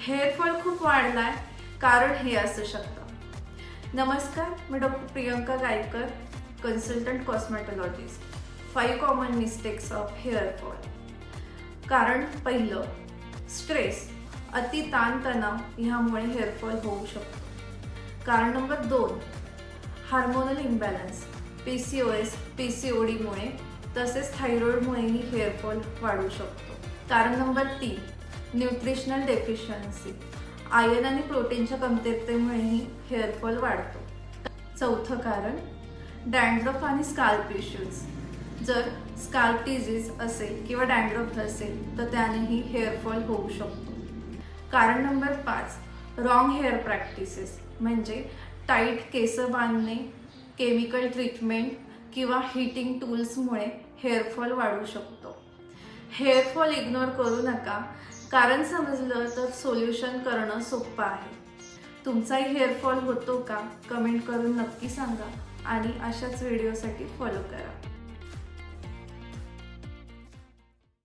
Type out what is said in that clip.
Hair fall खूप वाढलाय, कारण हे असू शकतं. नमस्कार, मी doctor Priyanka Gaikar, consultant cosmetologist. 5 common mistakes of hair fall. कारण पहिलं, स्ट्रेस, अति ताणतणाव ह्यामुळे हेअरफॉल होऊ शकतो. कारण number 2, hormonal imbalance, PCOS, PCOD मुळे तसेच थायरॉइडमुळेही हेअरफॉल वाढू शकतो. कारण नंबर 3, न्यूट्रिशनल डेफिशियन्सी, आयर्न आणि प्रोटीनच्या कमतरतेमुळेही हेअरफॉल वाढतो. चौथं कारण, डॅन्ड्रफ आणि स्काल्प इश्यूज. जर स्काल्प डिजीज असेल किंवा डॅन्ड्रफ असेल तर त्यानेही हेअरफॉल होऊ शकतो. कारण नंबर 5, रॉंग हेअर प्रॅक्टिसेस, म्हणजे टाईट केस बांधणे, केमिकल ट्रीटमेंट किंवा हीटिंग टूल्समुळे हेअरफॉल वाढू शकतो. हेअरफॉल इग्नोर करू नका, कारण समजलं तर सोल्युशन करणं सोपं आहे. तुमचाही हेअरफॉल होतो का? कमेंट करून नक्की सांगा आणि अशाच व्हिडिओसाठी फॉलो करा.